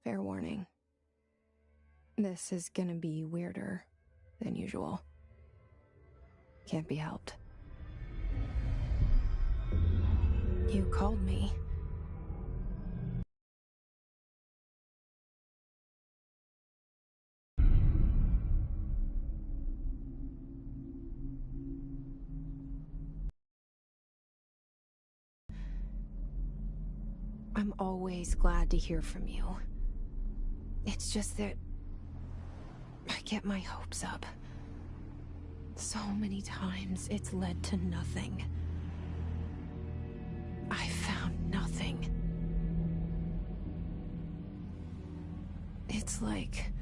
Fair warning. This is gonna be weirder than usual. Can't be helped. You called me. I'm always glad to hear from you. It's just that I get my hopes up. So many times it's led to nothing. I found nothing. It's like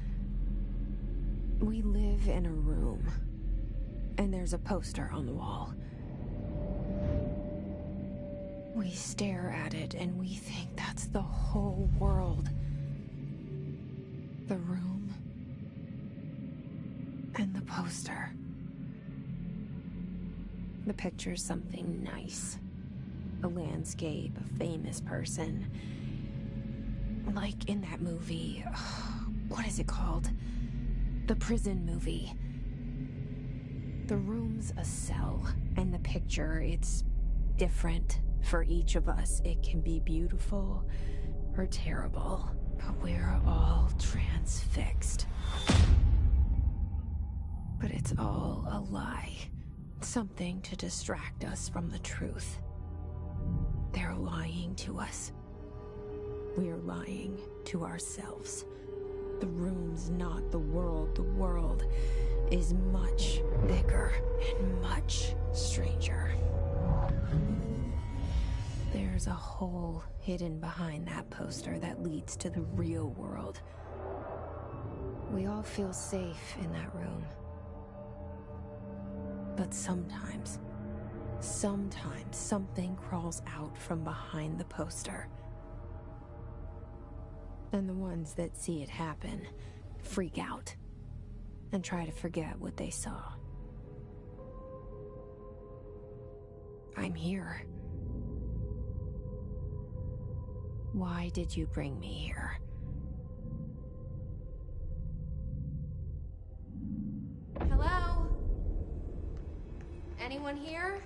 we live in a room, and there's a poster on the wall. We stare at it and we think that's the whole world. The room and the poster. The picture's something nice. A landscape, a famous person. Like in that movie, what is it called? The prison movie. The room's a cell, and the picture, it's different for each of us. It can be beautiful or terrible, but we're all transfixed. But it's all a lie. Something to distract us from the truth. They're lying to us. We're lying to ourselves. The room's not the world. The world is much bigger and much stranger. There's a hole hidden behind that poster that leads to the real world. We all feel safe in that room. But sometimes something crawls out from behind the poster. And the ones that see it happen freak out and try to forget what they saw. I'm here. Why did you bring me here? Hello? Anyone here?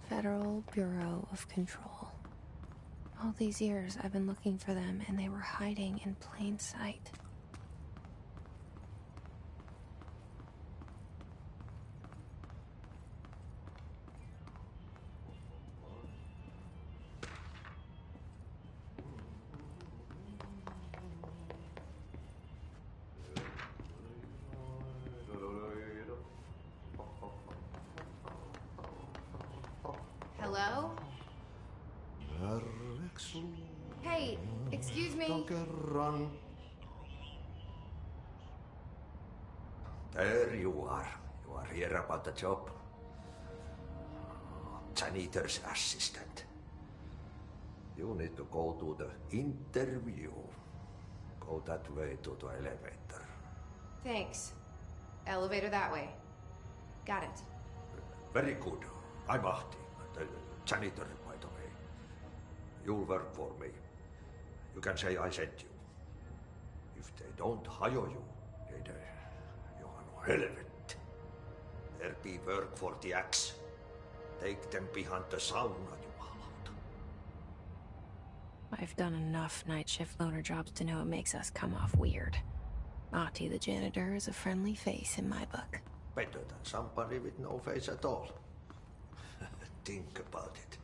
Federal Bureau of Control. All these years I've been looking for them, and they were hiding in plain sight. Hello? Hey, excuse me. There you are. You are here about the job. Janitor's assistant. You need to go to the interview. Go that way to the elevator. Thanks. Elevator that way. Got it. Very good. I'm Ahti, the janitor, by the way. You'll work for me. You can say I sent you. If they don't hire you, then you are no helvet. There be work for the axe. Take them behind the sauna, jumalauta. I've done enough night shift loner jobs to know it makes us come off weird. Ahti the janitor is a friendly face in my book. Better than somebody with no face at all. Think about it.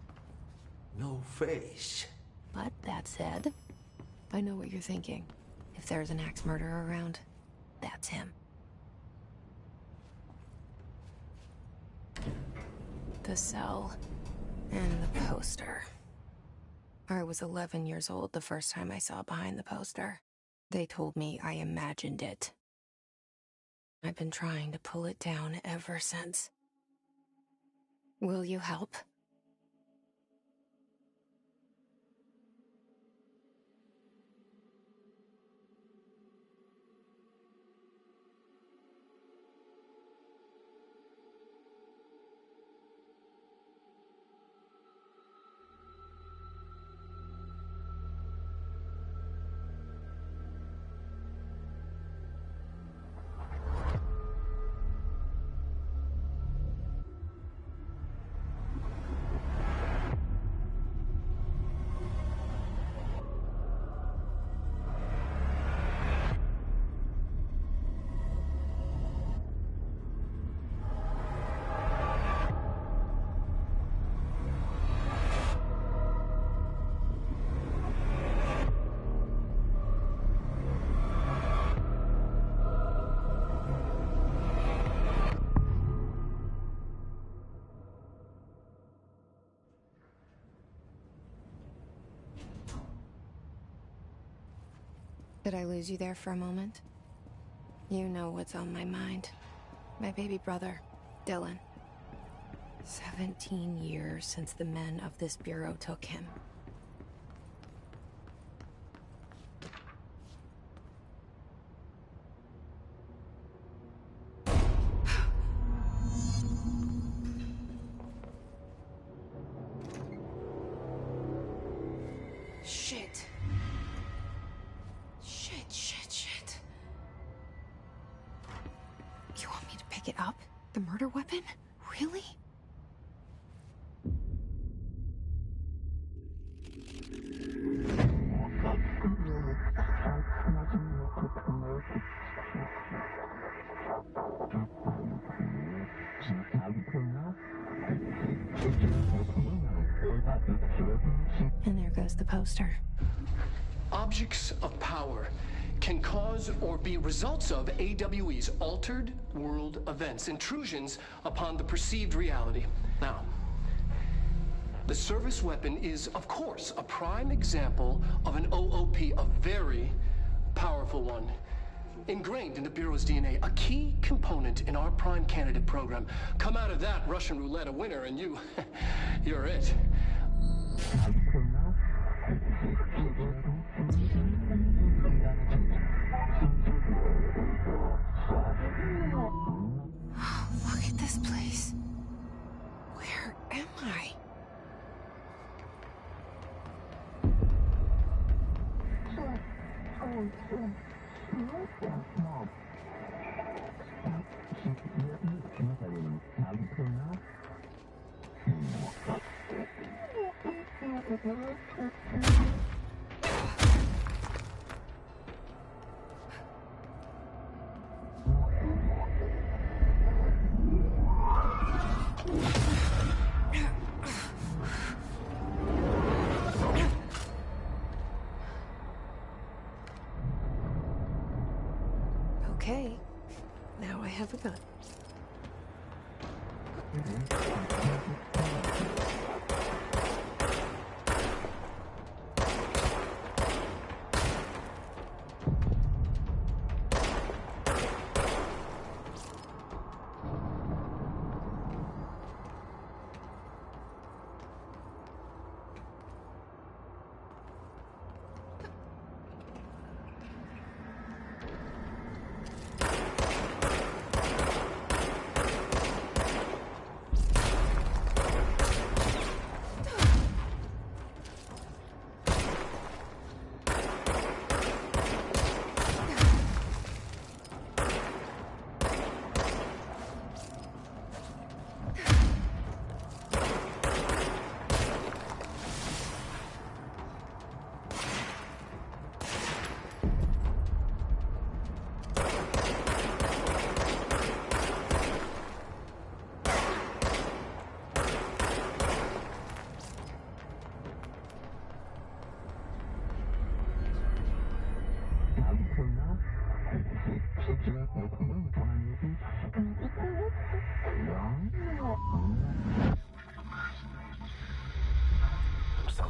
No face. But that said, I know what you're thinking. If there's an axe murderer around, that's him. The cell and the poster. I was 11 years old the first time I saw behind the poster. They told me I imagined it. I've been trying to pull it down ever since. Will you help? Did I lose you there for a moment? You know what's on my mind. My baby brother, Dylan. 17 years since the men of this bureau took him. Shit. Shit. You want me to pick it up? The murder weapon? Really? And there goes the poster. Objects of power can cause or be results of AWE's altered world events, intrusions upon the perceived reality. Now, the service weapon is, of course, a prime example of an OOP, a very powerful one. Ingrained in the Bureau's DNA, a key component in our prime candidate program. Come out of that Russian roulette a winner and you're it. Look at this place. Where am I? Okay, now I have a gun.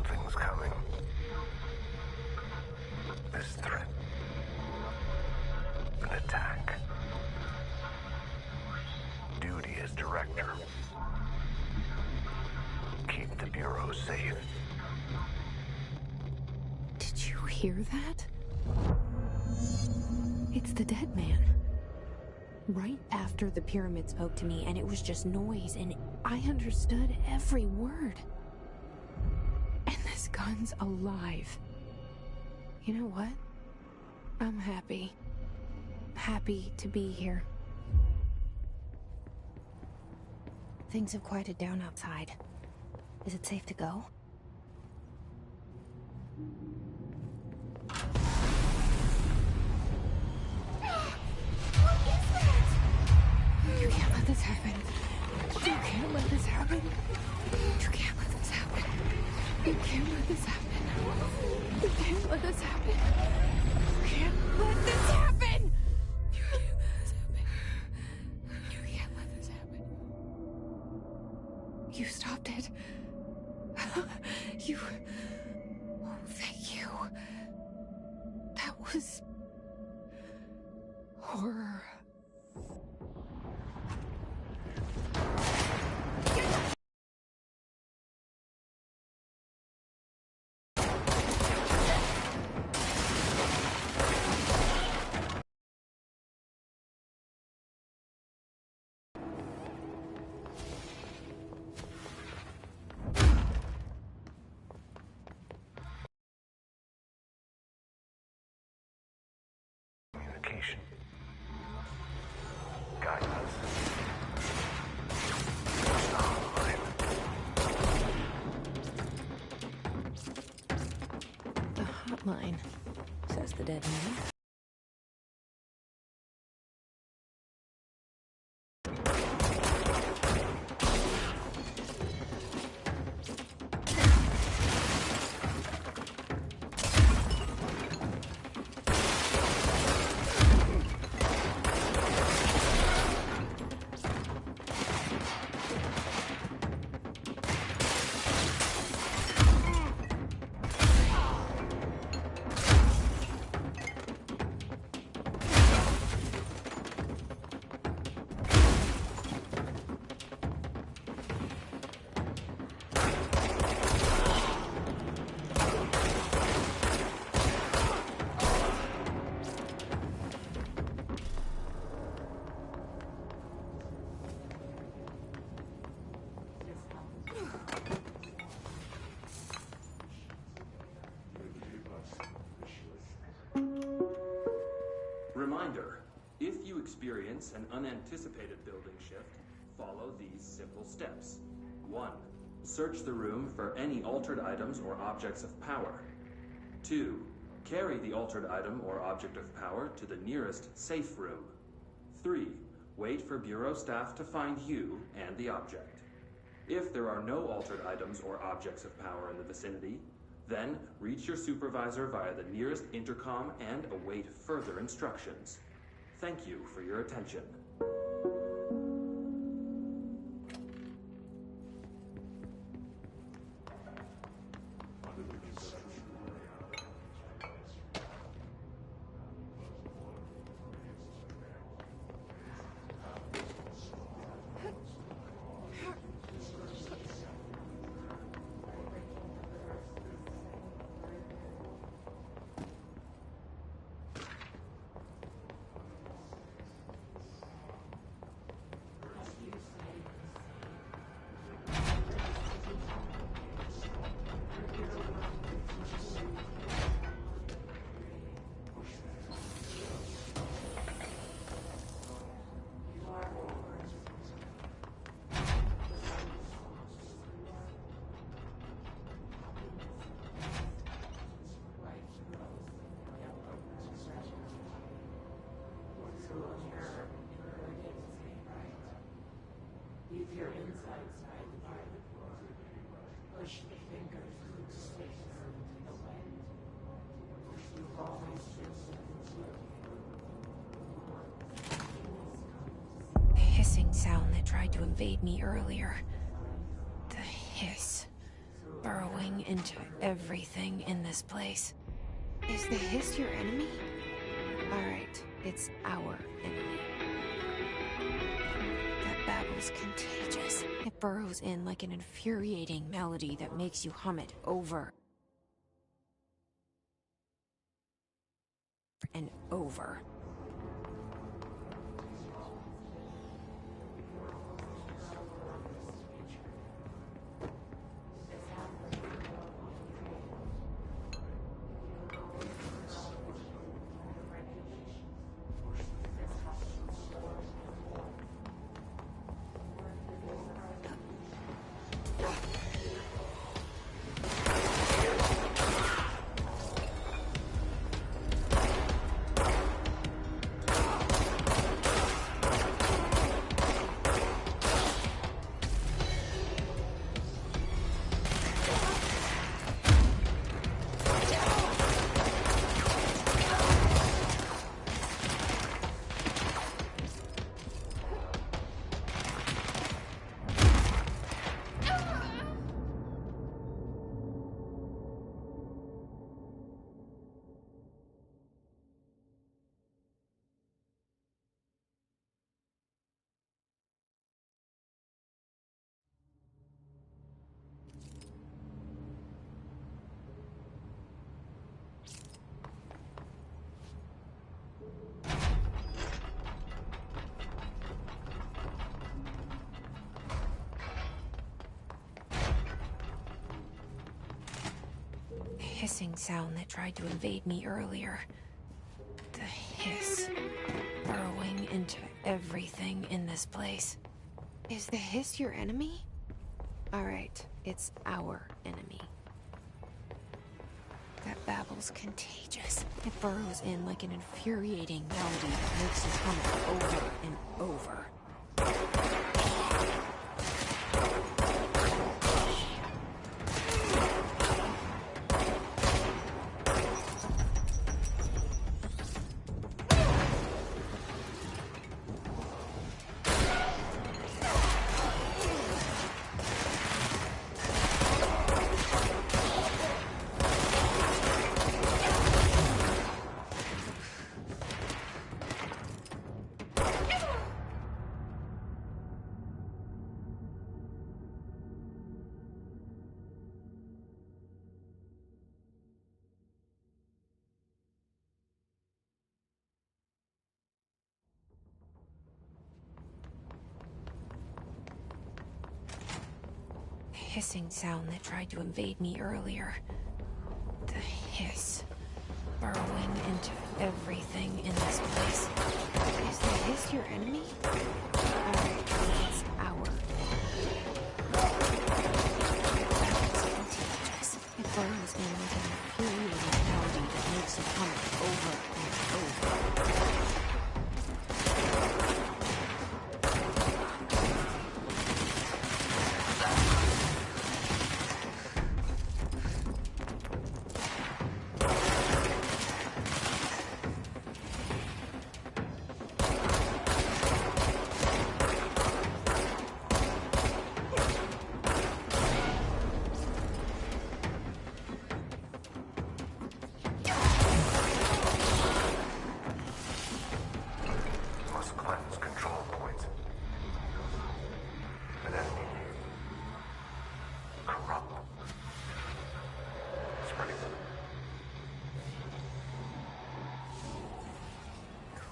Something's coming. This threat. An attack. Duty as director. Keep the Bureau safe. Did you hear that? It's the dead man. Right after the pyramid spoke to me, and it was just noise, and I understood every word. And this gun's alive. You know what? I'm happy. Happy to be here. Things have quieted down outside. Is it safe to go? You can't let this happen. You can't let this happen. You can't let this happen. You can't let this happen. You can't let this happen. You can't let this happen. You can't let this happen. You can't let this happen. You stopped it. You... Oh, thank you. That was... horror. Communication. Guidance. Online. The hotline, says the dead man. Reminder, if you experience an unanticipated building shift, follow these simple steps. 1. Search the room for any altered items or objects of power. 2. Carry the altered item or object of power to the nearest safe room. 3. Wait for Bureau staff to find you and the object. If there are no altered items or objects of power in the vicinity, then reach your supervisor via the nearest intercom and await further instructions. Thank you for your attention. The hissing sound that tried to invade me earlier. The hiss. burrowing into everything in this place. Is the Hiss your enemy? Alright, it's our enemy. That babble's contagious. It burrows in like an infuriating melody that makes you hum it over and over. Hissing sound that tried to invade me earlier. The hiss. Burrowing into everything in this place. Is the Hiss your enemy? Alright, it's our enemy. That babble's contagious. It burrows in like an infuriating melody that makes you hum it over and over. Hissing sound that tried to invade me earlier. The hiss. Burrowing into everything in this place. Is the Hiss your enemy? Alright, it's our. That's contagious. It burrows in with an infuriating melody that makes you hum it over and over.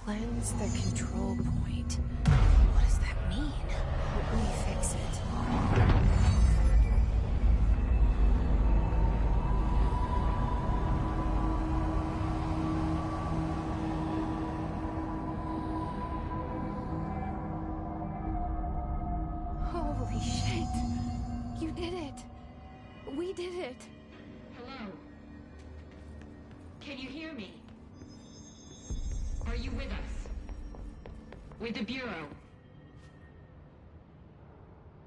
Cleanse the control point. What does that mean? Help me fix it. Holy shit! You did it! We did it! Hello? Can you hear me? Are you with us? With the Bureau?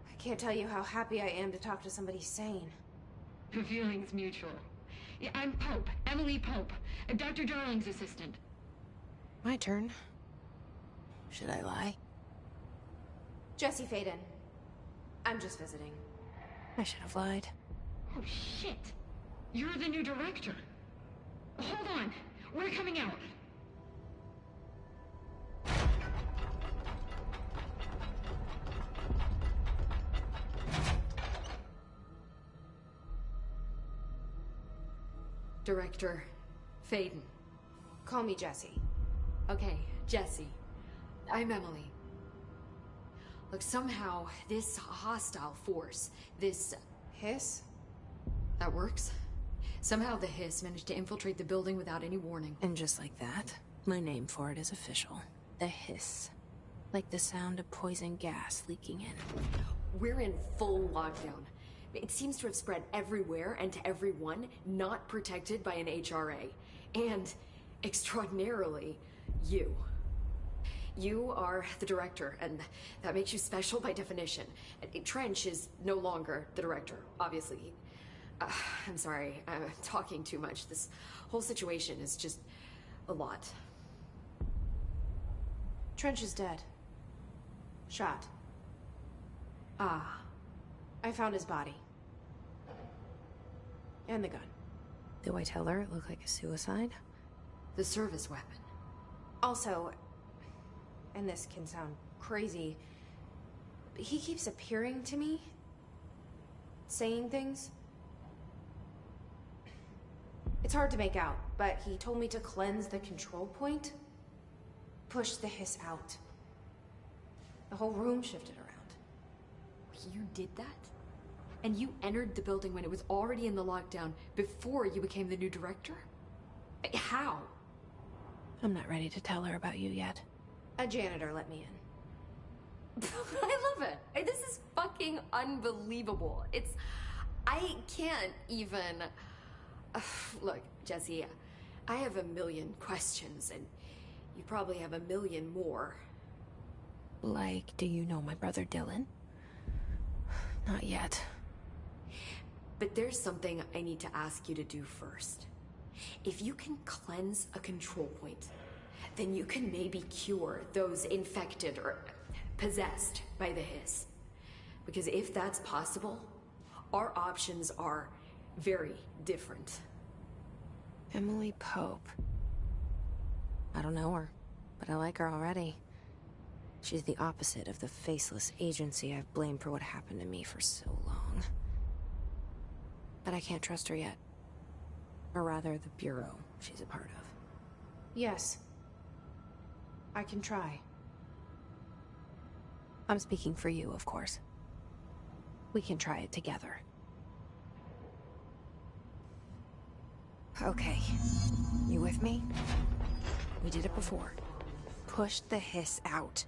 I can't tell you how happy I am to talk to somebody sane. The feeling's mutual. Yeah, I'm Pope, Emily Pope, Dr. Darling's assistant. My turn. Should I lie? Jesse Faden. I'm just visiting. I should have lied. Oh, shit. You're the new director. Hold on. We're coming out. Director Faden. Call me Jesse. Okay, Jesse. I'm Emily. Look, somehow this hostile force, this... Hiss? That works. Somehow the Hiss managed to infiltrate the building without any warning. And just like that, my name for it is official. The Hiss. Like the sound of poison gas leaking in. We're in full lockdown. It seems to have spread everywhere and to everyone not protected by an HRA. And, extraordinarily, you. You are the director, and that makes you special by definition. Trench is no longer the director, obviously. I'm sorry, I'm talking too much. This whole situation is just a lot. Trench is dead. Shot. Ah. I found his body. And the gun. Do I tell her it looked like a suicide? The service weapon. Also, and this can sound crazy, but he keeps appearing to me, saying things. It's hard to make out, but he told me to cleanse the control point, push the Hiss out. The whole room shifted around. You did that? And you entered the building when it was already in the lockdown before you became the new director? How? I'm not ready to tell her about you yet. A janitor let me in. I love it. This is fucking unbelievable. I can't even... Look, Jesse, I have a million questions, and you probably have a million more. Like, do you know my brother Dylan? Not yet. But there's something I need to ask you to do first. If you can cleanse a control point, then you can maybe cure those infected or possessed by the Hiss. Because if that's possible, our options are very different. Emily Pope. I don't know her, but I like her already. She's the opposite of the faceless agency I've blamed for what happened to me for so long. But I can't trust her yet. Or rather, the Bureau she's a part of. Yes. I can try. I'm speaking for you, of course. We can try it together. Okay. You with me? We did it before. Push the Hiss out.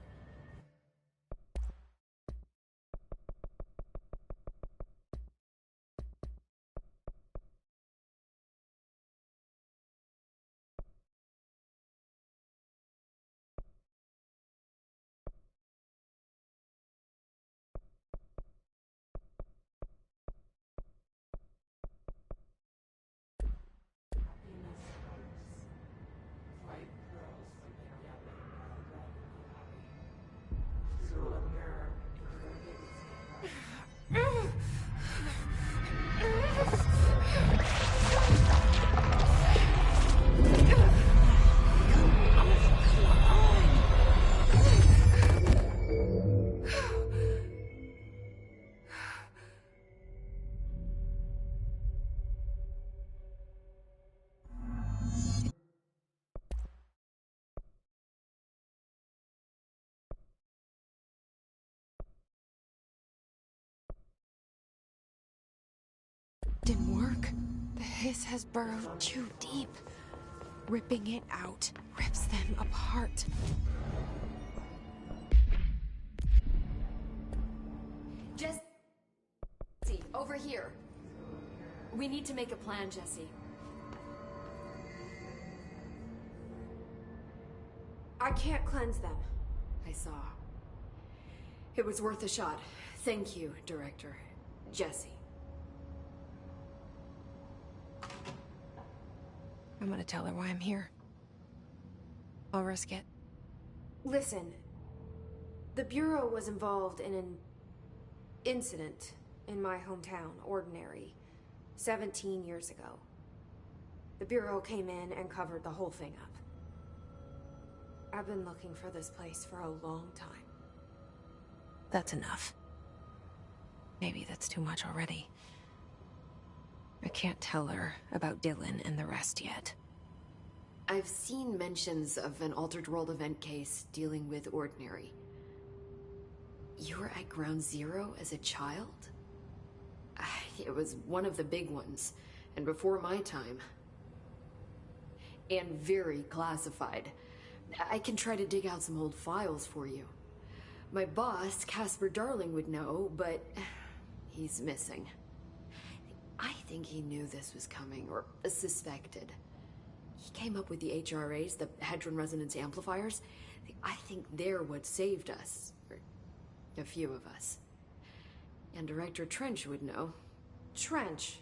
Didn't work. The Hiss has burrowed too deep. Ripping it out rips them apart. Jesse, over here. We need to make a plan, Jesse. I can't cleanse them. I saw. It was worth a shot. Thank you, Director. Jesse. I'm gonna tell her why I'm here. I'll risk it. Listen, the Bureau was involved in an incident in my hometown, Ordinary. 17 years ago. The Bureau came in and covered the whole thing up. I've been looking for this place for a long time. That's enough. Maybe that's too much already. I can't tell her about Dylan and the rest yet. I've seen mentions of an Altered World event case dealing with Ordinary. You were at Ground Zero as a child? It was one of the big ones, and before my time. And very classified. I can try to dig out some old files for you. My boss, Casper Darling, would know, but he's missing. I think he knew this was coming, or suspected. He came up with the HRAs, the Hadron Resonance Amplifiers. I think they're what saved us. Or a few of us. And Director Trench would know. Trench.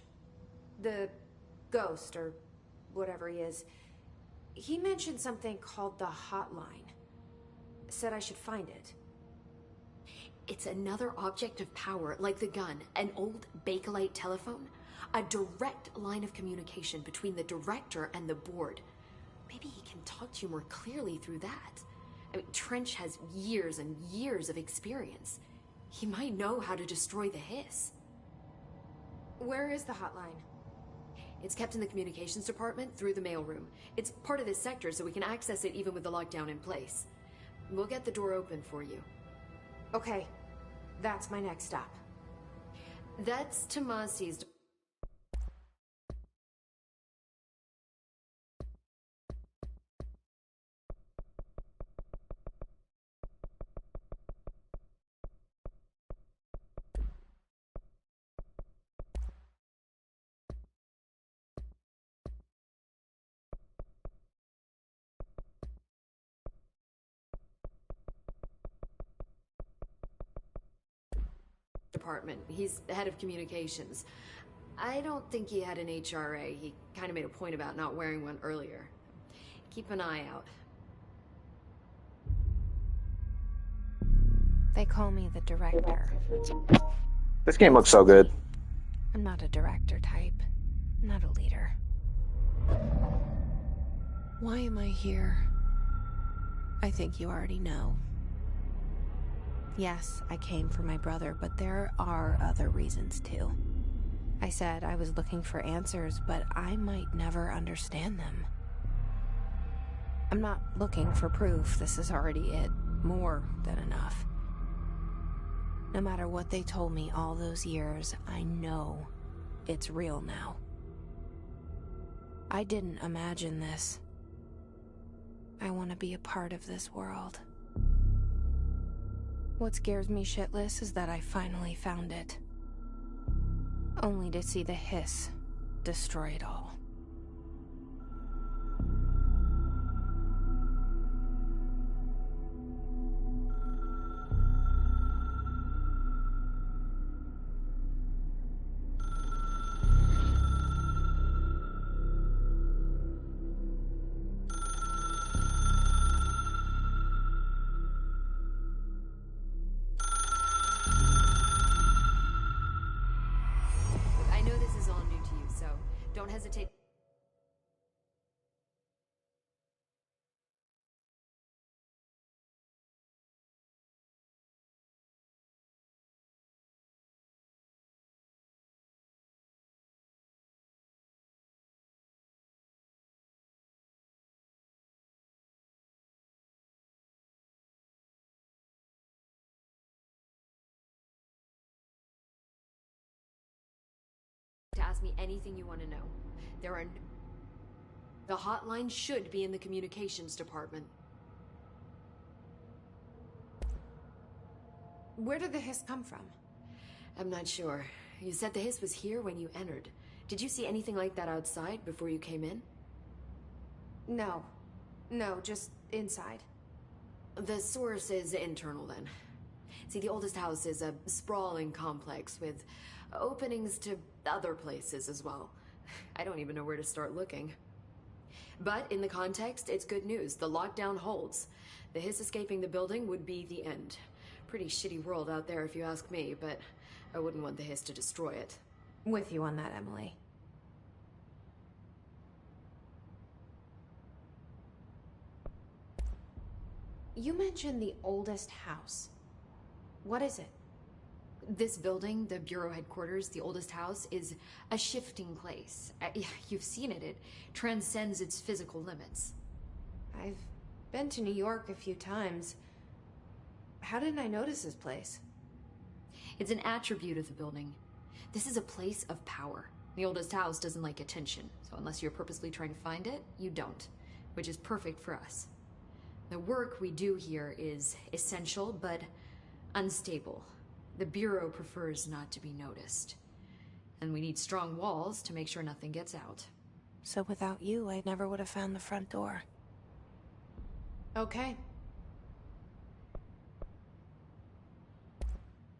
The ghost, or whatever he is. He mentioned something called the Hotline. Said I should find it. It's another object of power, like the gun, an old Bakelite telephone. A direct line of communication between the director and the board. Maybe he can talk to you more clearly through that. I mean, Trench has years and years of experience. He might know how to destroy the Hiss. Where is the hotline? It's kept in the communications department through the mailroom. It's part of this sector, so we can access it even with the lockdown in place. We'll get the door open for you. Okay, that's my next stop. That's Tomasi's. Department. He's the head of communications. I don't think he had an HRA. He kind of made a point about not wearing one earlier. Keep an eye out. They call me the director. This game looks so good. I'm not a director type. I'm not a leader. Why am I here? I think you already know. Yes, I came for my brother, but there are other reasons too. I said I was looking for answers, but I might never understand them. I'm not looking for proof. This is already it. More than enough. No matter what they told me all those years, I know it's real now. I didn't imagine this. I want to be a part of this world. What scares me shitless is that I finally found it. Only to see the Hiss destroy it all. Don't hesitate. To ask me anything you want to know. There are... The hotline should be in the communications department. Where did the Hiss come from? I'm not sure. You said the Hiss was here when you entered. Did you see anything like that outside before you came in? No. No, just inside. The source is internal then. See, the oldest house is a sprawling complex with openings to other places as well. I don't even know where to start looking. But in the context, it's good news. The lockdown holds. The Hiss escaping the building would be the end. Pretty shitty world out there if you ask me, but I wouldn't want the Hiss to destroy it. With you on that, Emily. You mentioned the oldest house. What is it? This building, the Bureau headquarters, the oldest house, is a shifting place. You've seen it. It transcends its physical limits. I've been to New York a few times. How didn't I notice this place? It's an attribute of the building. This is a place of power. The oldest house doesn't like attention, so unless you're purposely trying to find it, you don't, which is perfect for us. The work we do here is essential, but unstable. The Bureau prefers not to be noticed. And we need strong walls to make sure nothing gets out. So without you, I never would have found the front door. Okay.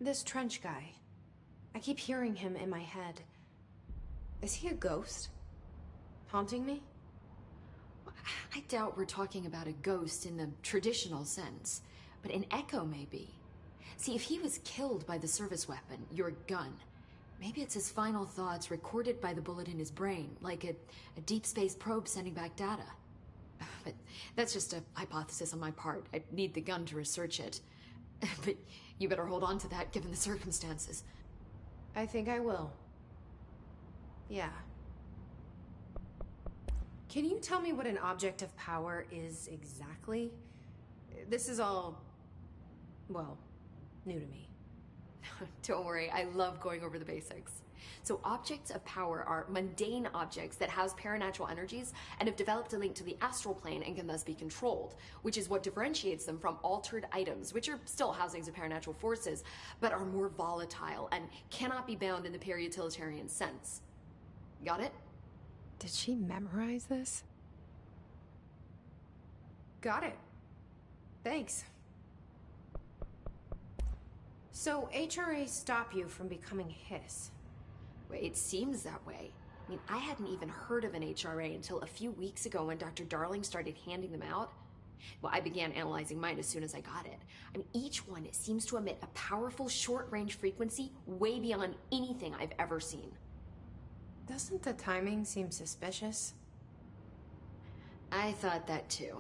This Trench guy. I keep hearing him in my head. Is he a ghost? Haunting me? I doubt we're talking about a ghost in the traditional sense, but an echo maybe. See, if he was killed by the service weapon, your gun, maybe it's his final thoughts recorded by the bullet in his brain, like a deep space probe sending back data. But that's just a hypothesis on my part. I need the gun to research it. But you better hold on to that given the circumstances. I think I will. Yeah. Can you tell me what an object of power is exactly? This is all, well, new to me. Don't worry, I love going over the basics. So objects of power are mundane objects that house paranatural energies and have developed a link to the astral plane and can thus be controlled, which is what differentiates them from altered items, which are still housings of paranatural forces, but are more volatile and cannot be bound in the peri-utilitarian sense. Got it? Did she memorize this? Got it. Thanks. So HRA stop you from becoming Hiss? Well, it seems that way. I mean, I hadn't even heard of an HRA until a few weeks ago when Dr. Darling started handing them out. Well, I began analyzing mine as soon as I got it. I mean, each one seems to emit a powerful short-range frequency way beyond anything I've ever seen. Doesn't the timing seem suspicious? I thought that too.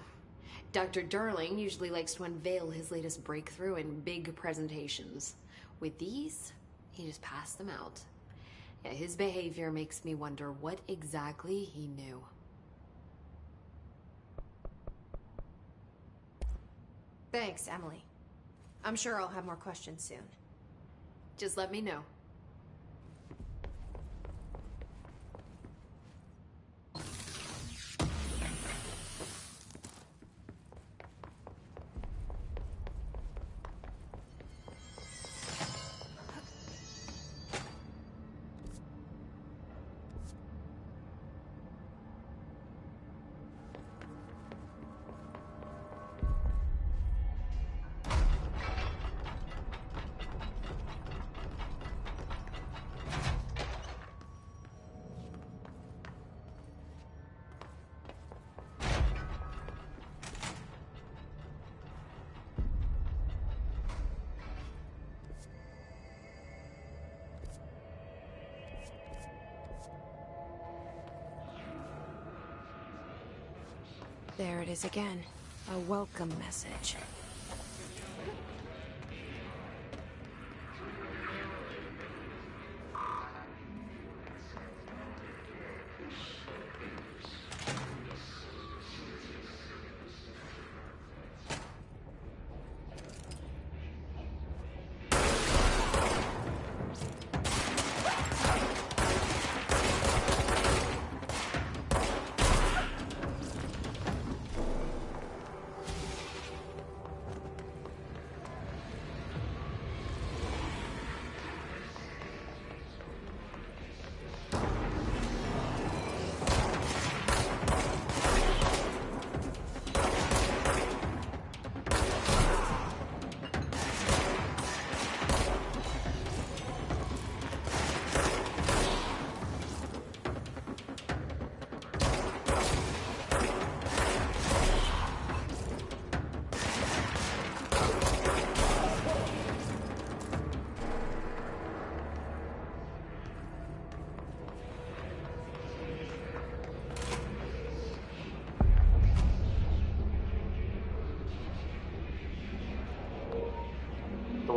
Dr. Darling usually likes to unveil his latest breakthrough in big presentations. With these, he just passed them out. Yeah, his behavior makes me wonder what exactly he knew. Thanks, Emily. I'm sure I'll have more questions soon. Just let me know. There it is again. A welcome message.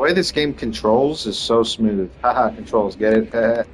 way this game controls is so smooth. Haha, controls, get it?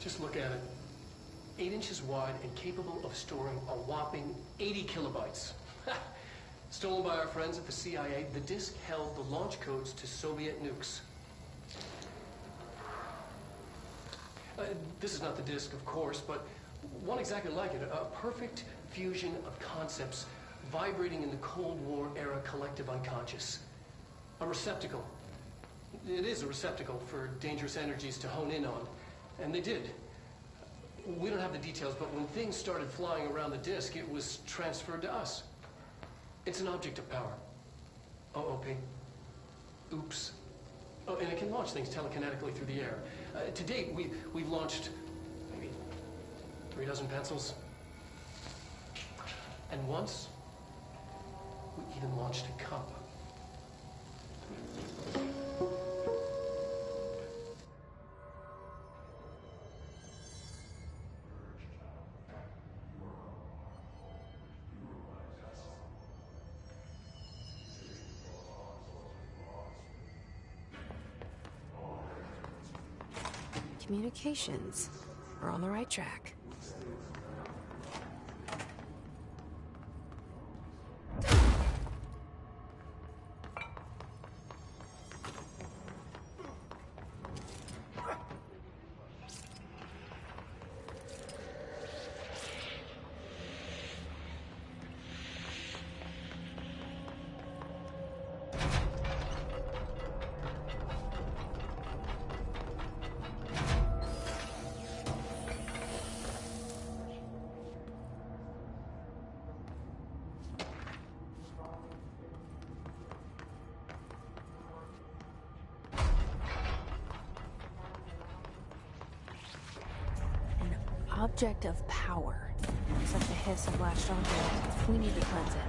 Just look at it. 8 inches wide and capable of storing a whopping 80 kilobytes. Stolen by our friends at the CIA, the disk held the launch codes to Soviet nukes. This is not the disk, of course, but one exactly like it. A perfect fusion of concepts vibrating in the Cold War era collective unconscious. A receptacle. It is a receptacle for dangerous energies to hone in on. And they did. We don't have the details, but when things started flying around the disk, it was transferred to us. It's an object of power. OOP. Oops. Oh, and it can launch things telekinetically through the air. To date, we've launched maybe 3 dozen pencils. And once, we even launched a cup. Communications. We're on the right track. Object of power. Looks like the hiss have latched onto it. We need to cleanse it.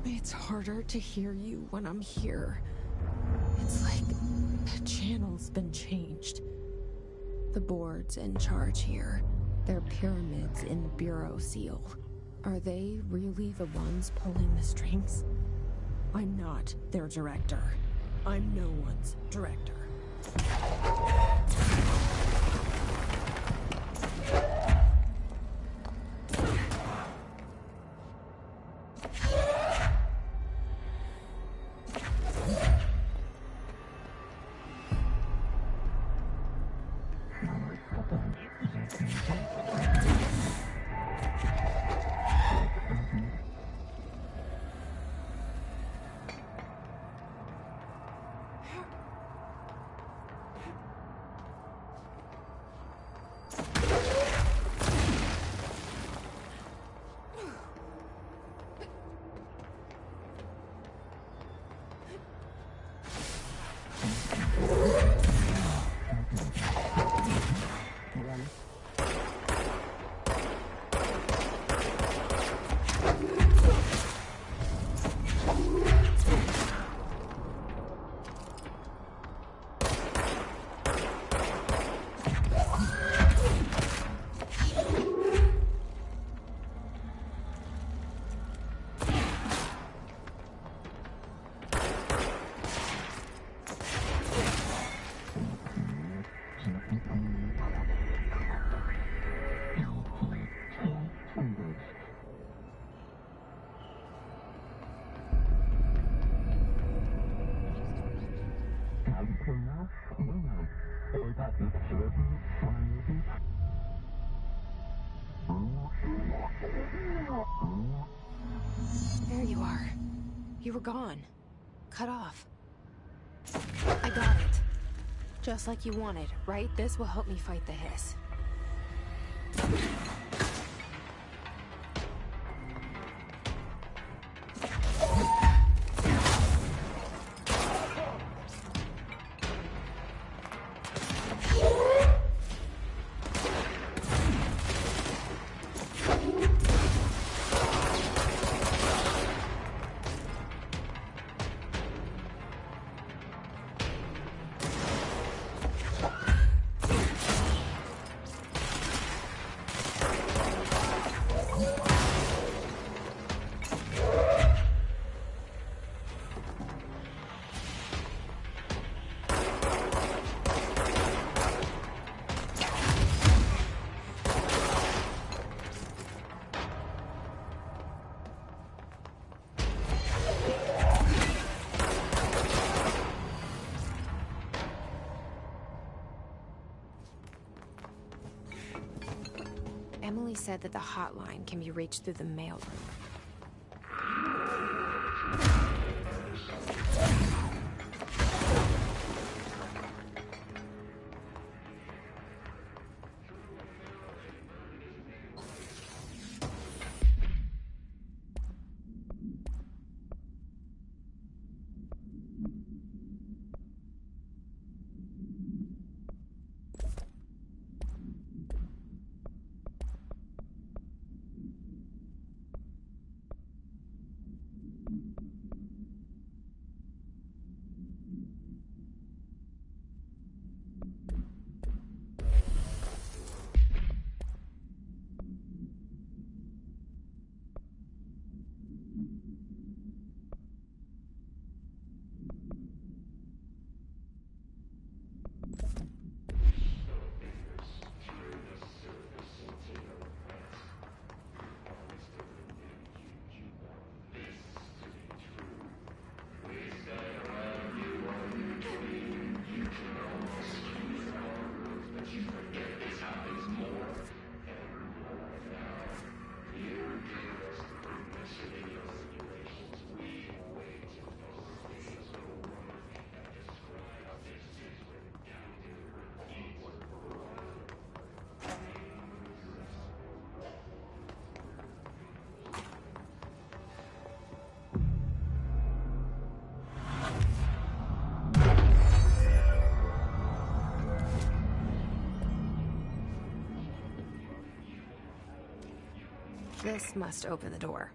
It's harder to hear you when I'm here. It's like the channel's been changed. The board's in charge here. They're pyramids in the Bureau seal. Are they really the ones pulling the strings? I'm not their director. I'm no one's director. There you are. You were gone. Cut off. I got it. Just like you wanted, right? This will help me fight the hiss. Emily said that the hotline can be reached through the mailroom. This must open the door.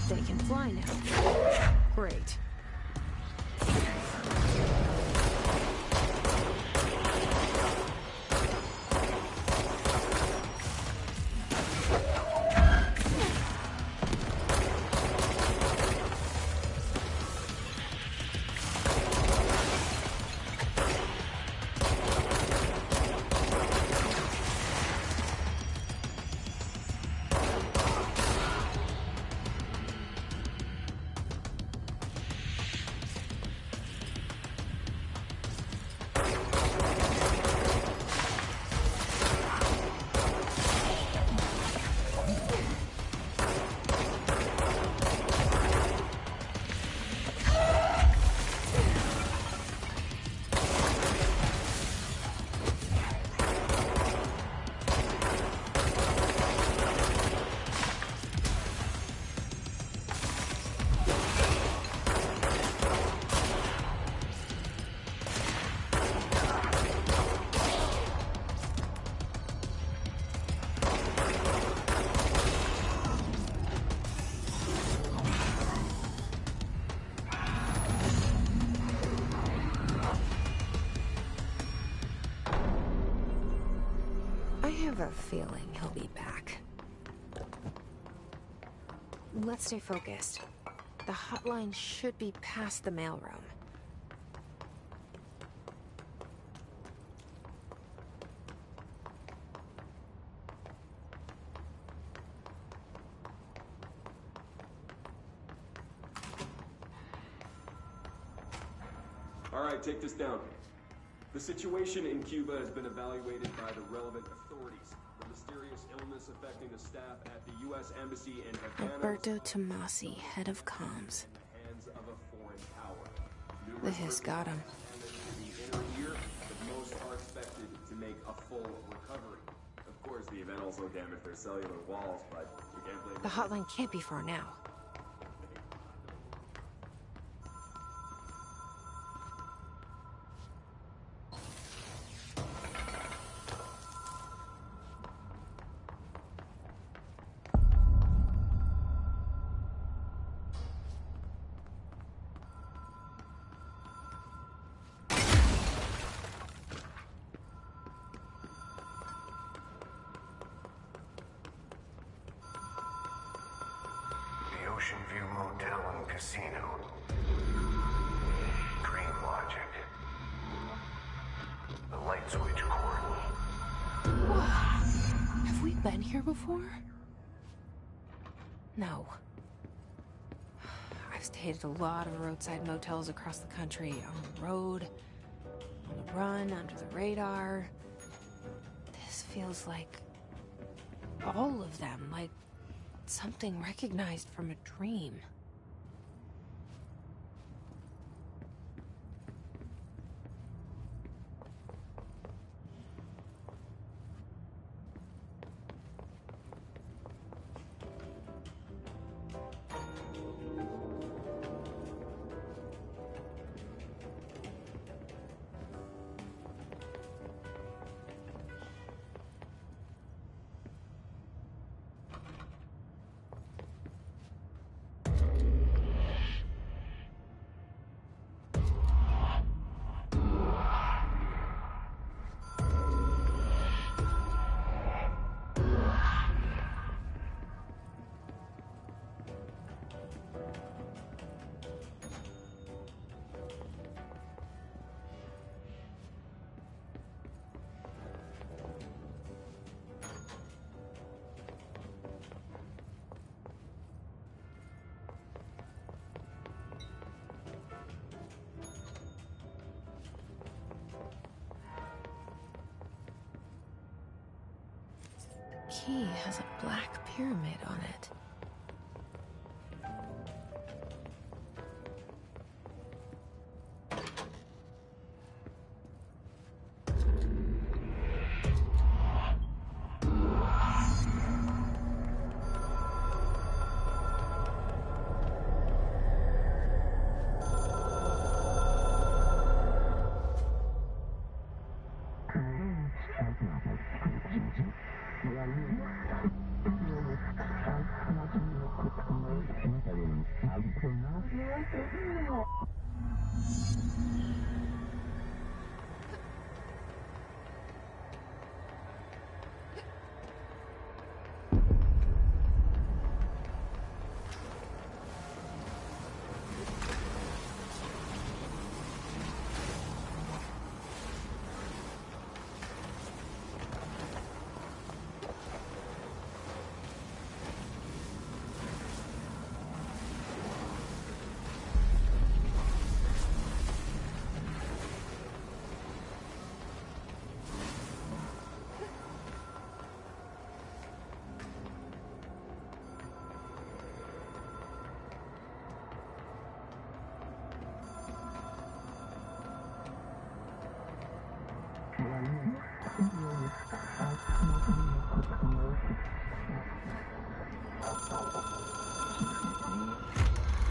They can fly now. Great. I have a feeling he'll be back. Let's stay focused. The hotline should be past the mailroom. All right, take this down. The situation in Cuba has been evaluated by the relevant authorities. The mysterious mysterious illness affecting the staff at the U.S. Embassy in Havana. Alberto Tomasi, head of comms. In the hands of a foreign power. The Hiss got him. The inner ear, but most are expected to make a full recovery. Of course, the event also damaged their cellular walls, but we can't blame The hotline can't be far now. Ocean View Motel and Casino. Dream Logic. The light switch cord. Have we been here before? No. I've stayed at a lot of roadside motels across the country, on the road, on the run, under the radar. This feels like all of them, like something recognized from a dream. Key has a black pyramid on it.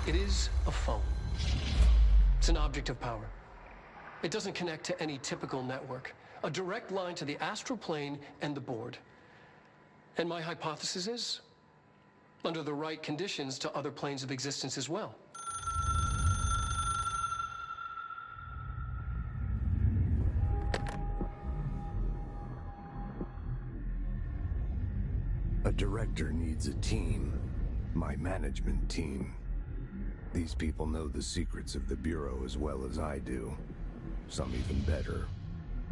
It is a phone. It's an object of power. It doesn't connect to any typical network. A direct line to the astral plane and the board. And my hypothesis is, under the right conditions, to other planes of existence as well. A director needs a team. My management team. These people know the secrets of the Bureau as well as I do. Some even better.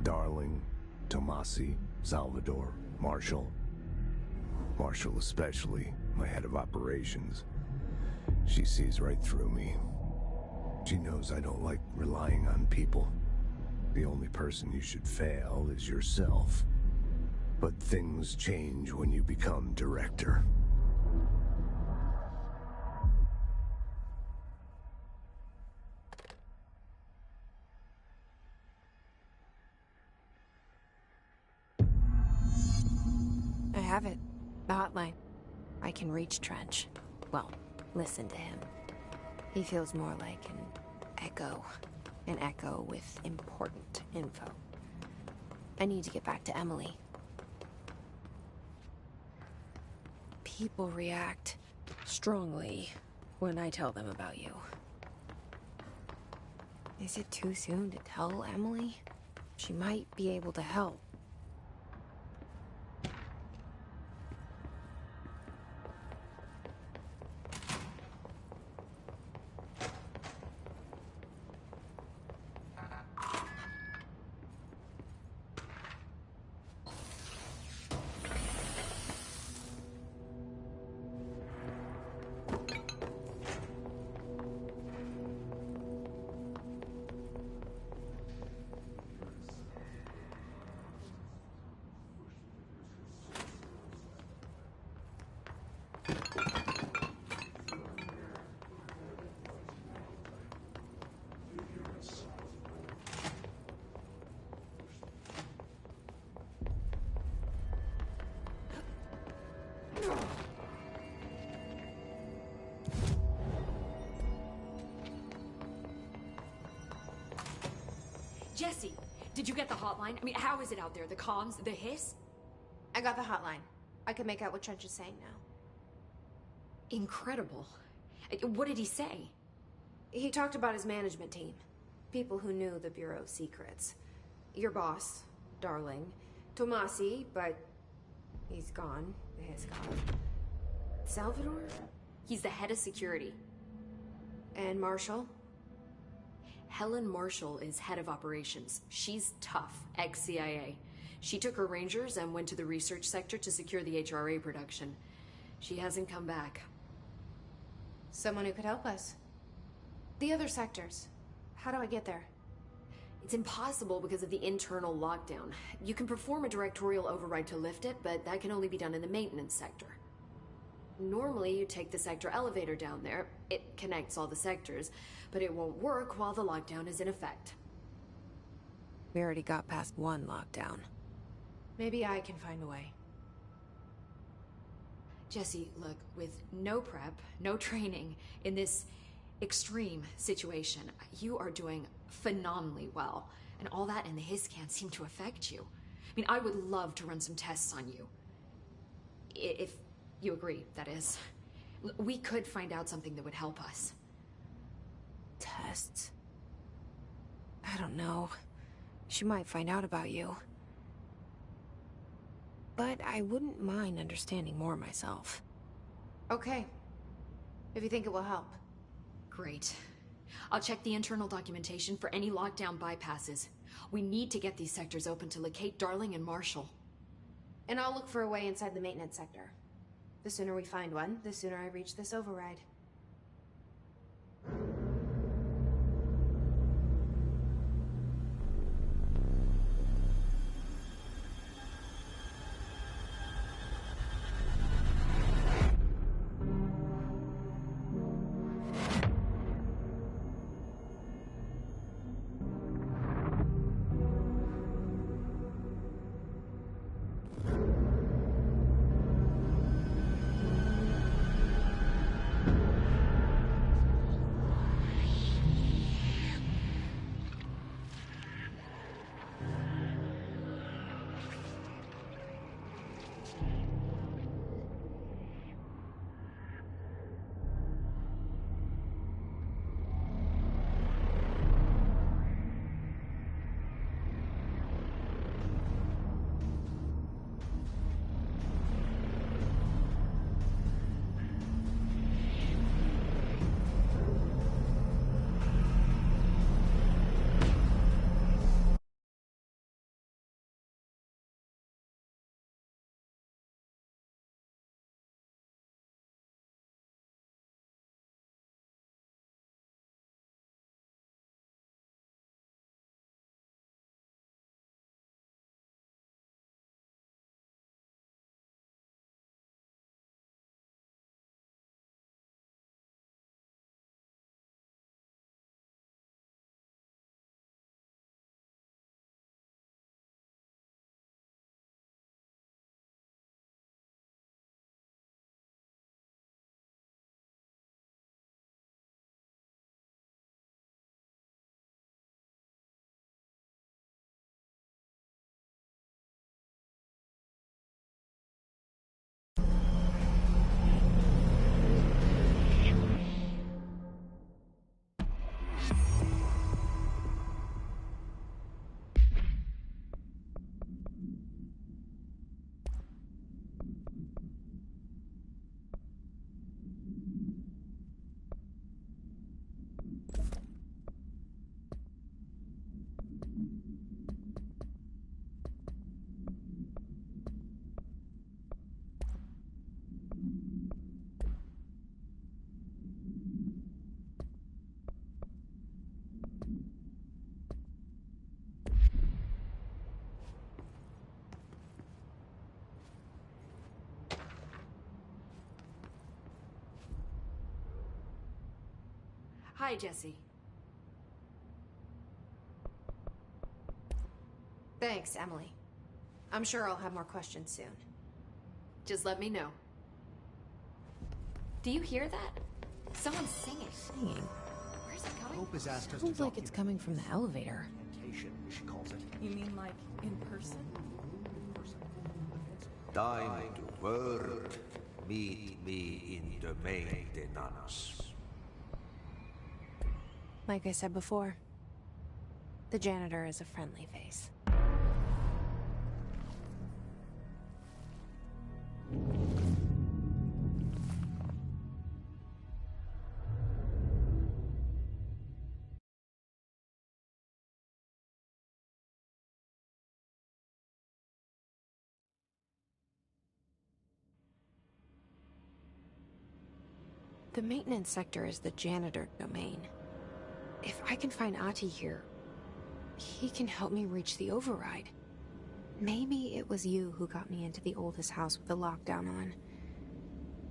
Darling, Tomasi, Salvador, Marshall. Marshall especially, my head of operations. She sees right through me. She knows I don't like relying on people. The only person you should fail is yourself. But things change when you become director. I have it. The hotline. I can reach Trench. Well, listen to him. He feels more like an echo. An echo with important info. I need to get back to Emily. People react strongly when I tell them about you. Is it too soon to tell Emily? She might be able to help. Jesse, did you get the hotline? I mean, how is it out there? The comms? The hiss? I got the hotline. I can make out what Trench is saying now. Incredible. What did he say? He talked about his management team. People who knew the Bureau's secrets. Your boss, Darling. Tomasi, but he's gone. The hiss gone. Salvador? He's the head of security. And Marshall? Helen Marshall is head of operations. She's tough, ex-CIA. She took her Rangers and went to the research sector to secure the HRA production. She hasn't come back. Someone who could help us. The other sectors. How do I get there? It's impossible because of the internal lockdown. You can perform a directorial override to lift it, but that can only be done in the maintenance sector. Normally, you take the sector elevator down there. It connects all the sectors, but it won't work while the lockdown is in effect. We already got past one lockdown. Maybe I can find a way. Jesse, look, with no prep, no training, in this extreme situation, you are doing phenomenally well. And all that and the hiss can't seem to affect you. I mean, I would love to run some tests on you. If you agree, that is. We could find out something that would help us. Tests? I don't know. She might find out about you. But I wouldn't mind understanding more myself. Okay. If you think it will help. Great. I'll check the internal documentation for any lockdown bypasses. We need to get these sectors open to locate Darling and Marshall. And I'll look for a way inside the maintenance sector. The sooner we find one, the sooner I reach this override. Hi, Jesse. Thanks, Emily. I'm sure I'll have more questions soon. Just let me know. Do you hear that? Someone's singing. Singing? Where's it coming? Hope has asked us Sounds to like it's coming from the elevator. she calls it. You mean like in person? Time to work. Meet me in the maintenance. Like I said before, the janitor is a friendly face. The maintenance sector is the janitor domain. If I can find Ahti here, he can help me reach the override. Maybe it was you who got me into the oldest house with the lockdown on.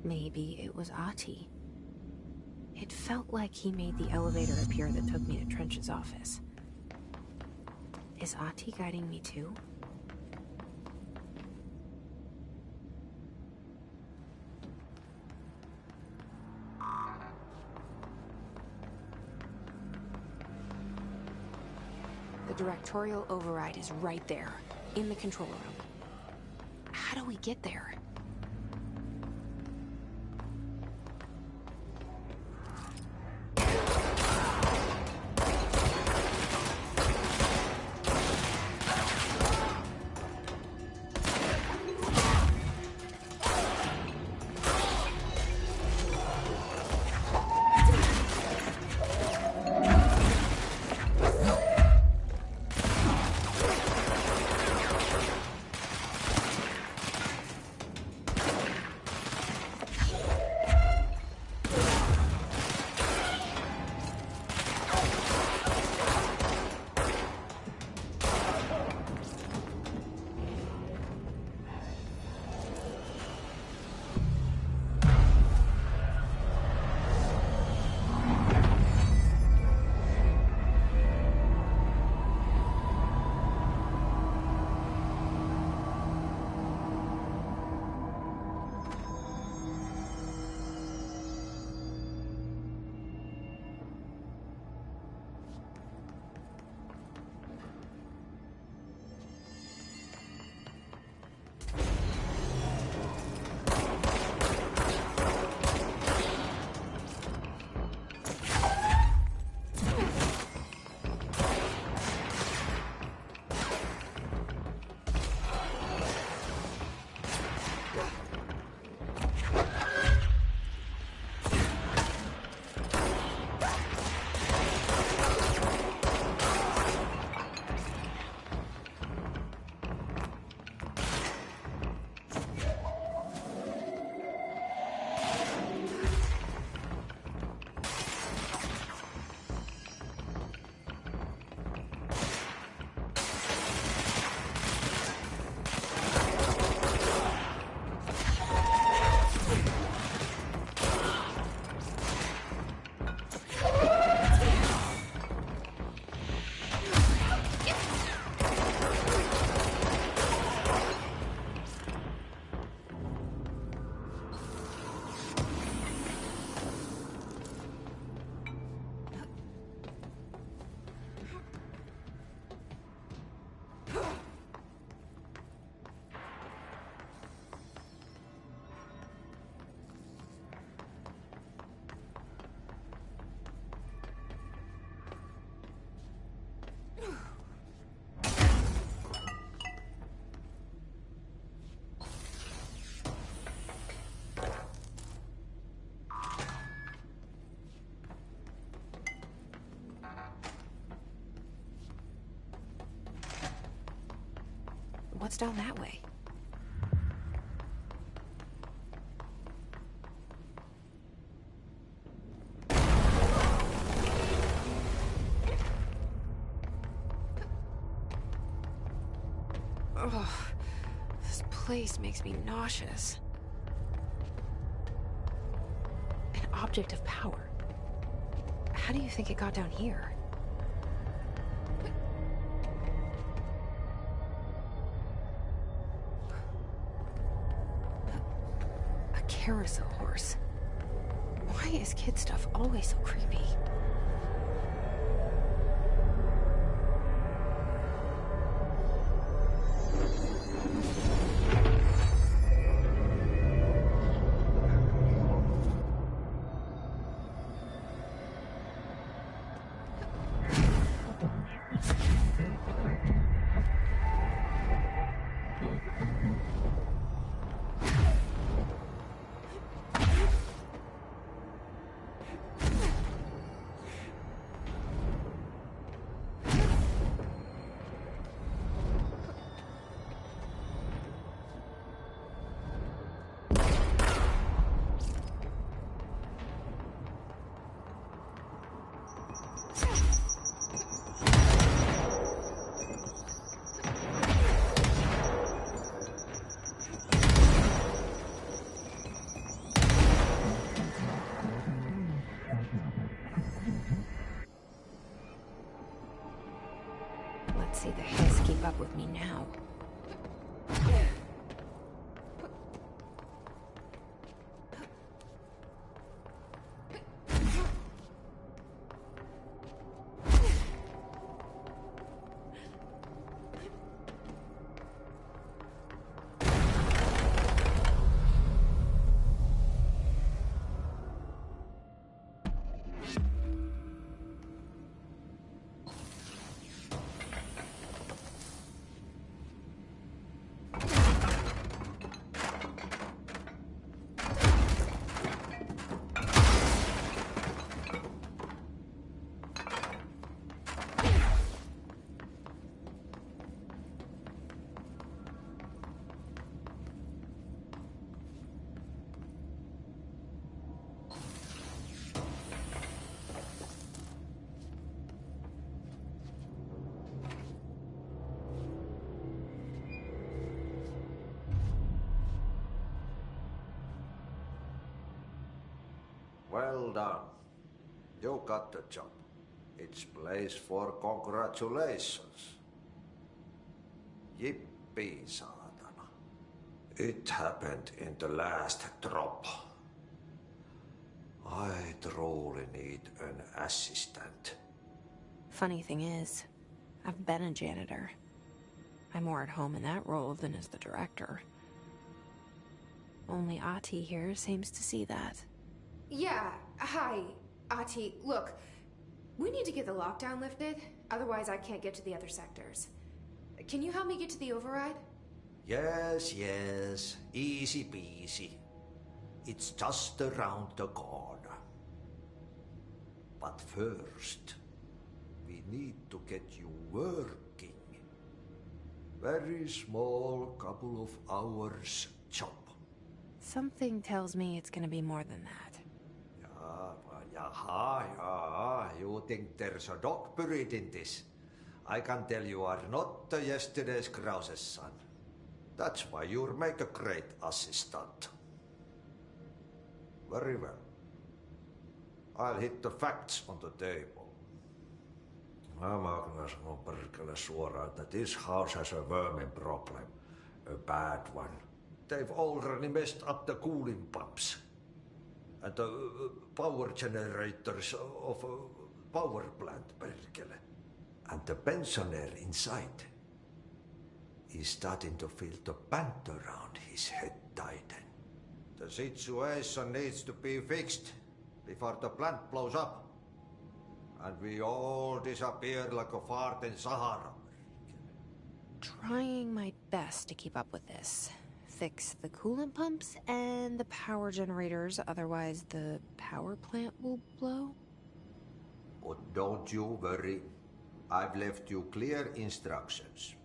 Maybe it was Ahti. It felt like he made the elevator appear that took me to Trench's office. Is Ahti guiding me too? The directorial override is right there, in the control room. How do we get there? What's down that way? Ugh, this place makes me nauseous. An object of power. How do you think it got down here? A carousel horse. Why is kid stuff always so creepy? Let's see the Hiss keep up with me now. Well done. You got the job. It's place for congratulations. Yippee, saatana. It happened in the last drop. I truly need an assistant. Funny thing is, I've been a janitor. I'm more at home in that role than as the director. Only Ahti here seems to see that. Yeah, hi, Ahti. Look, we need to get the lockdown lifted, otherwise I can't get to the other sectors. Can you help me get to the override? Yes, yes. Easy peasy. It's just around the corner. But first, we need to get you working. Very small, couple of hours job. Something tells me it's gonna be more than that. Yaha, you think there's a dog buried in this? I can tell you are not yesterday's Krause's son. That's why you'll make a great assistant. Very well. I'll hit the facts on the table. Mä kyllä sanon perkele suoraan, että this house has a vermin problem. A bad one. They've already messed up the cooling pumps. And the power generators of a power plant, perkele. And the pensioner inside is starting to feel the band around his head tighten. The situation needs to be fixed before the plant blows up. And we all disappear like a fart in Sahara. Trying my best to keep up with this. Fix the coolant pumps and the power generators, otherwise the power plant will blow. But don't you worry. I've left you clear instructions.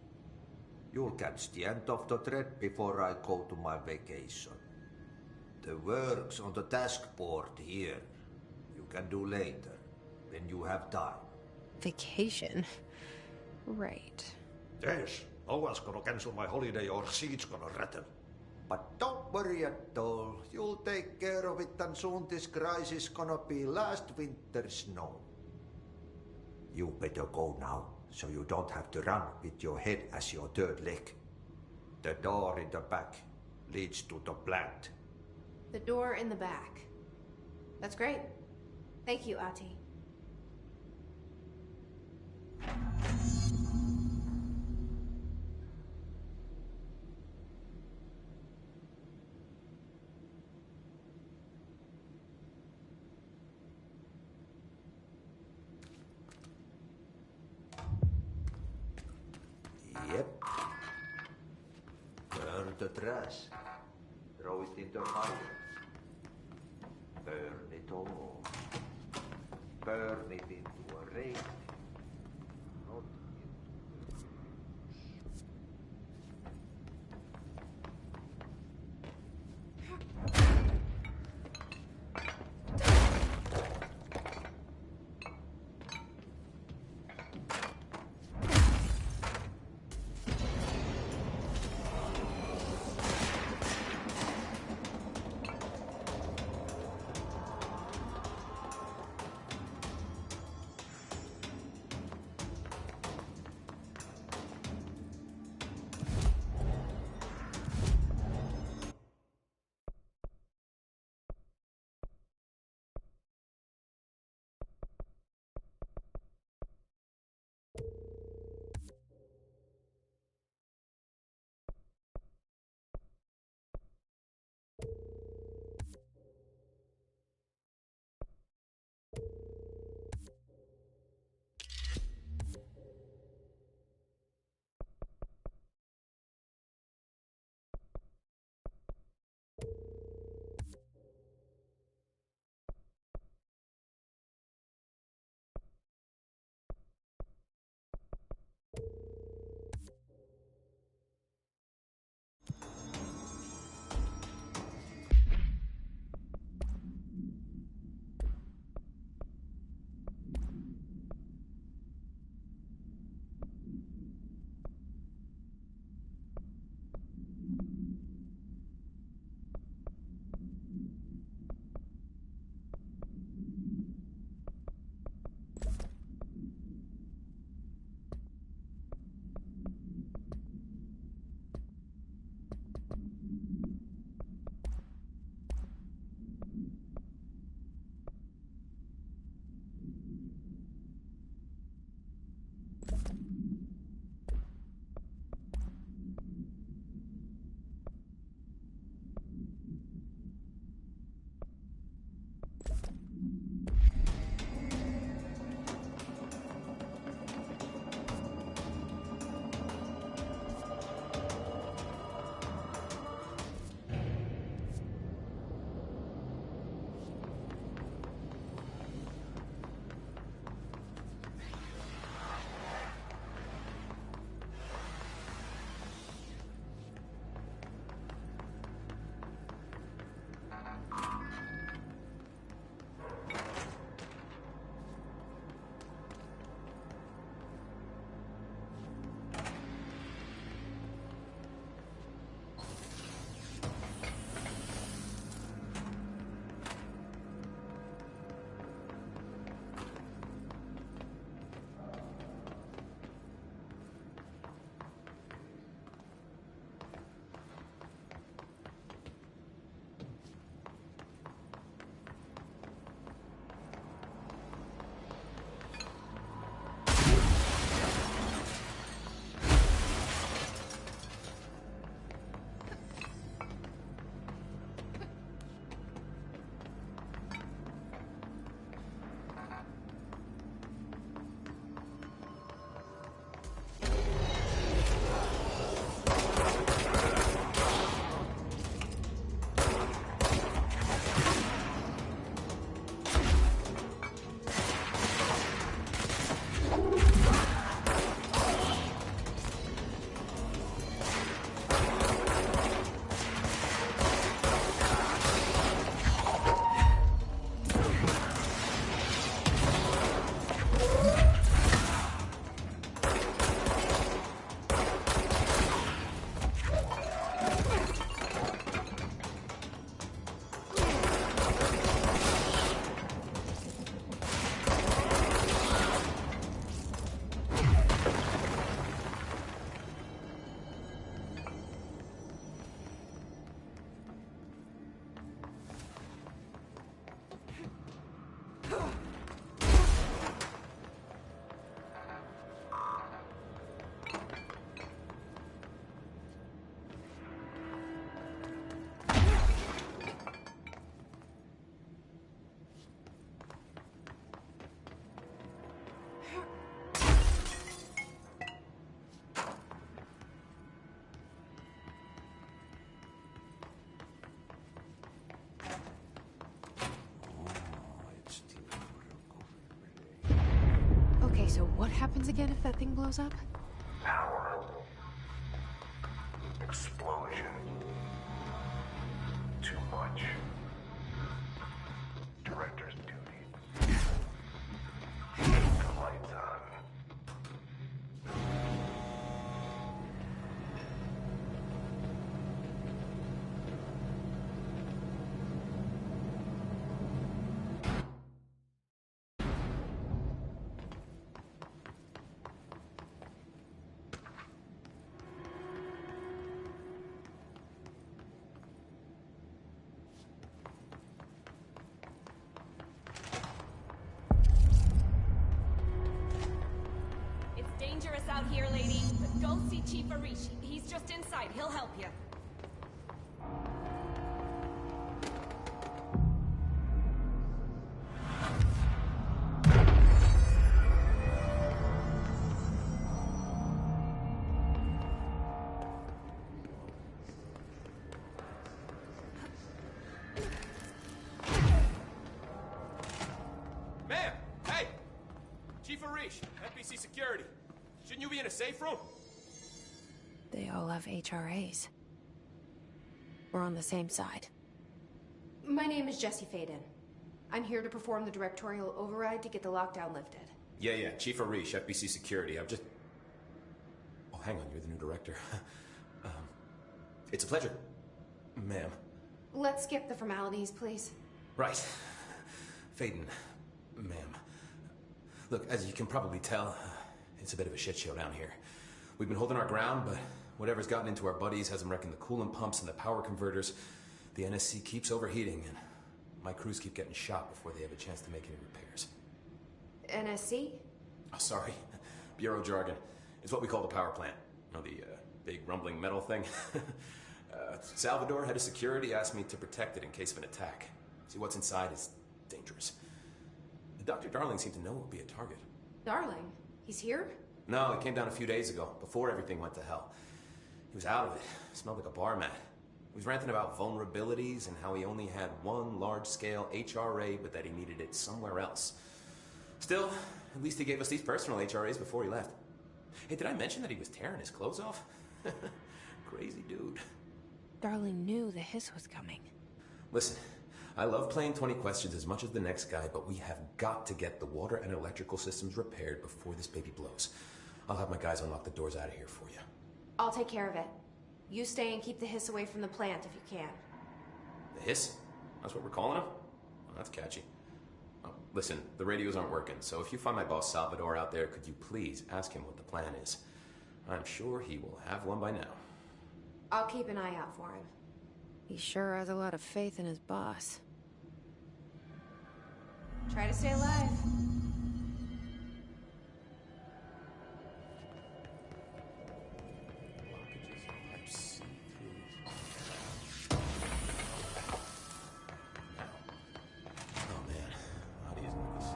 You'll catch the end of the thread before I go to my vacation. The work's on the task board here. You can do later, when you have time. Vacation? Right. Yes, no one's gonna cancel my holiday or seat's gonna rattle. But don't worry at all. You'll take care of it and soon this crisis gonna be last winter's snow. You better go now, so you don't have to run with your head as your third leg. The door in the back leads to the plant. The door in the back. That's great. Thank you, Ahti. Yep. Burn the trash. Throw it in the fire. Burn it all. Burn it into a rain. Not Okay, so what happens again if that thing blows up? Power. Explosion. Too much. Director's duty. Keep the lights on. Dangerous out here, lady. But go see Chief Arishi. He's just inside. He'll help you. Ma'am! Hey! Chief Arish, FBC Security. Shouldn't you be in a safe room? They all have HRAs. We're on the same side. My name is Jesse Faden. I'm here to perform the directorial override to get the lockdown lifted. Yeah, Chief Arish, FBC Security. I've just... Oh, hang on, you're the new director. It's a pleasure, ma'am. Let's skip the formalities, please. Right. Faden, ma'am. Look, as you can probably tell, it's a bit of a shit show down here. We've been holding our ground, but whatever's gotten into our buddies has them wrecking the coolant pumps and the power converters. The NSC keeps overheating, and my crews keep getting shot before they have a chance to make any repairs. NSC? Oh, sorry. Bureau jargon. It's what we call the power plant. You know, the big rumbling metal thing? Salvador, head of security, asked me to protect it in case of an attack. See, what's inside is dangerous. Dr. Darling seemed to know it would be a target. Darling? He's here? No, he came down a few days ago, before everything went to hell. He was out of it. Smelled like a bar mat. He was ranting about vulnerabilities and how he only had one large-scale HRA, but that he needed it somewhere else. Still, at least he gave us these personal HRAs before he left. Hey, did I mention that he was tearing his clothes off? Crazy dude. Darling knew the hiss was coming. Listen, I love playing 20 questions as much as the next guy, but we have got to get the water and electrical systems repaired before this baby blows. I'll have my guys unlock the doors out of here for you. I'll take care of it. You stay and keep the hiss away from the plant if you can. The hiss? That's what we're calling him? Well, that's catchy. Oh, listen, the radios aren't working, so if you find my boss Salvador out there, could you please ask him what the plan is? I'm sure he will have one by now. I'll keep an eye out for him. He sure has a lot of faith in his boss. Try to stay alive. Oh man, how do you use this?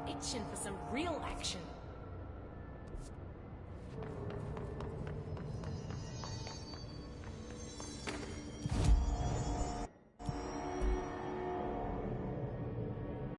Itching for some real action.